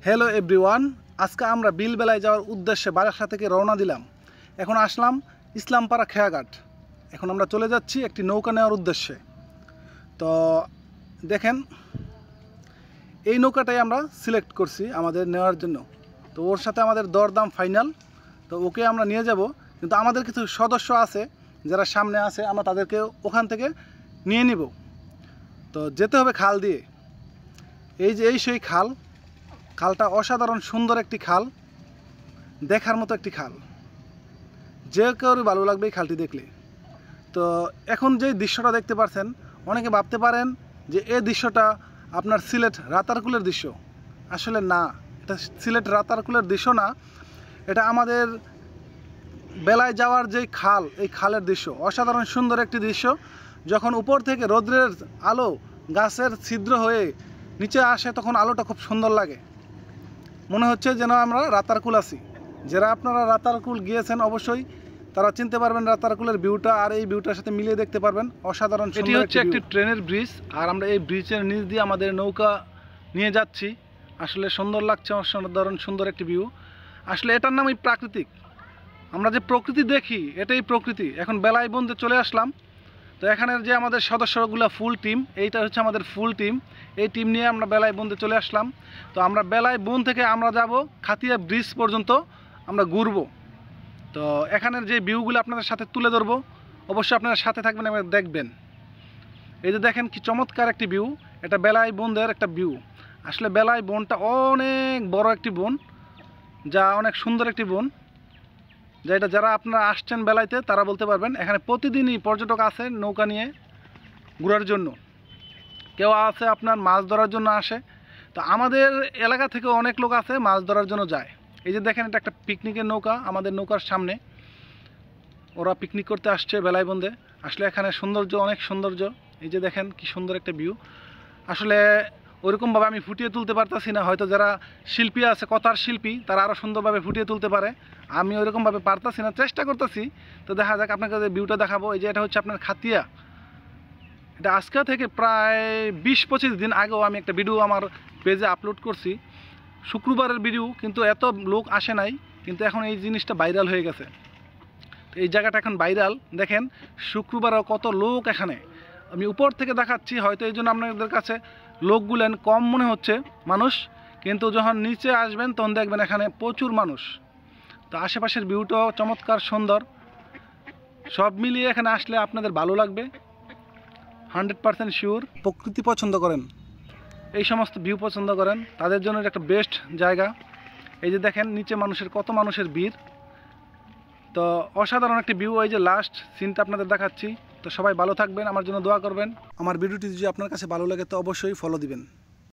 Hello everyone, আজকে আমরা বিলবেলায় যাওয়ার উদ্দেশ্যে বারাসা থেকে রওনা দিলাম। এখন আসলাম ইসলামপাড়া খেয়াঘাট। এখন আমরা চলে যাচ্ছি একটি নৌকা নেওয়ার উদ্দেশ্যে। তো দেখেন, এই নৌকাটাই আমরা সিলেক্ট করছি আমাদের নেওয়ার জন্য। তো ওর সাথে আমাদের দরদাম ফাইনাল। তো ওকে আমরা নিয়ে যাব, কিন্তু আমাদের কিছু সদস্য আছে যারা সামনে আছে, আমরা তাদেরকে ওখান থেকে নিয়ে নিব। তো যেতে হবে খাল দিয়ে। এই যে সেই খালটা অসাধারণ সুন্দর একটি খাল, দেখার মতো একটি খাল, যে কারোর ভালো লাগবে এই খালটি দেখলে। তো এখন যে দৃশ্যটা দেখতে পাচ্ছেন, অনেকে ভাবতে পারেন যে এই দৃশ্যটা আপনার সিলেট রাতারকুলের দৃশ্য। আসলে না, এটা সিলেট রাতারকুলের দৃশ্য না, এটা আমাদের বেলায় যাওয়ার যে খাল, এই খালের দৃশ্য। অসাধারণ সুন্দর একটি দৃশ্য। যখন উপর থেকে রৌদ্রের আলো গাছের ছিদ্র হয়ে নিচে আসে, তখন আলোটা খুব সুন্দর লাগে, মনে হচ্ছে যেন আমরা রাতারকুল আছি। যারা আপনারা রাতারকুল গিয়েছেন অবশ্যই তারা চিনতে পারবেন রাতারকুলের ভিউটা, আর এই ভিউটার সাথে মিলিয়ে দেখতে পারবেন। অসাধারণ সুন্দর। এটি হচ্ছে একটি ট্রেনের ব্রিজ, আর আমরা এই ব্রিজের নিচ দিয়ে আমাদের নৌকা নিয়ে যাচ্ছি। আসলে সুন্দর লাগছে, অসাধারণ সুন্দর একটি ভিউ। আসলে এটার নামই প্রাকৃতিক। আমরা যে প্রকৃতি দেখি, এটাই প্রকৃতি। এখন বেলায় বন্ধে চলে আসলাম। তো এখানের যে আমাদের সদস্যগুলো ফুল টিম, এইটা হচ্ছে আমাদের ফুল টিম। এই টিম নিয়ে আমরা বেলায় বন্ধে চলে আসলাম। তো আমরা বেলায় বন থেকে আমরা যাব খাতিয়া ব্রিজ পর্যন্ত, আমরা ঘুরবো। তো এখানের যে ভিউগুলো আপনাদের সাথে তুলে ধরবো, অবশ্যই আপনারা সাথে থাকবেন এবং দেখবেন। এই যে দেখেন কি চমৎকার একটি ভিউ, এটা বেলায় বনের একটা ভিউ। আসলে বেলায় বনটা অনেক বড় একটি বন, যা অনেক সুন্দর একটি বন, যেটা যারা আপনারা আসছেন বেলাইতে তারা বলতে পারবেন। এখানে প্রতিদিনই পর্যটক আছে নৌকা নিয়ে ঘোরার জন্য, কেউ আছে আপনার মাছ ধরার জন্য আসে। তো আমাদের এলাকা থেকে অনেক লোক আছে মাছ ধরার জন্য যায়। এই যে দেখেন, এটা একটা পিকনিকের নৌকা, আমাদের নৌকার সামনে ওরা পিকনিক করতে আসছে বেলায় বন্ধে। আসলে এখানে সৌন্দর্য, অনেক সৌন্দর্য। এই যে দেখেন কি সুন্দর একটা ভিউ। আসলে ওইরকমভাবে আমি ফুটিয়ে তুলতে পারতাছি না, হয়তো যারা শিল্পী আছে, কথার শিল্পী, তারা আরও সুন্দরভাবে ফুটিয়ে তুলতে পারে। আমি ওইরকমভাবে পারতাছি না, চেষ্টা করতেছি। তো দেখা যাক, আপনাকে যে ভিউটা দেখাবো। এই যে এটা হচ্ছে আপনার খাতিয়া। এটা আজকে থেকে প্রায় 20-25 দিন আগেও আমি একটা ভিডিও আমার পেজে আপলোড করছি, শুক্রবারের ভিডিও, কিন্তু এত লোক আসে নাই। কিন্তু এখন এই জিনিসটা ভাইরাল হয়ে গেছে। তো এই জায়গাটা এখন ভাইরাল। দেখেন শুক্রবারও কত লোক এখানে। আমি উপর থেকে দেখাচ্ছি, হয়তো এই জন্য আপনাদের কাছে লোকগুলেন কম মনে হচ্ছে মানুষ, কিন্তু যখন নিচে আসবেন তখন দেখবেন এখানে প্রচুর মানুষ। তো আশেপাশের ভিউটাও চমৎকার সুন্দর। সব মিলিয়ে এখানে আসলে আপনাদের ভালো লাগবে, 100% শিওর। প্রকৃতি পছন্দ করেন, এই সমস্ত ভিউ পছন্দ করেন, তাদের জন্য এটা একটা বেস্ট জায়গা। এই যে দেখেন নিচে কত মানুষের ভিড়। তো অসাধারণ একটি ভিউ। এই যে লাস্ট সিনটা আপনাদের দেখাচ্ছি। তো সবাই ভালো থাকবেন, আমার জন্য দোয়া করবেন। আমার ভিডিওটি যদি আপনার কাছে ভালো লাগে তো অবশ্যই ফলো দিবেন।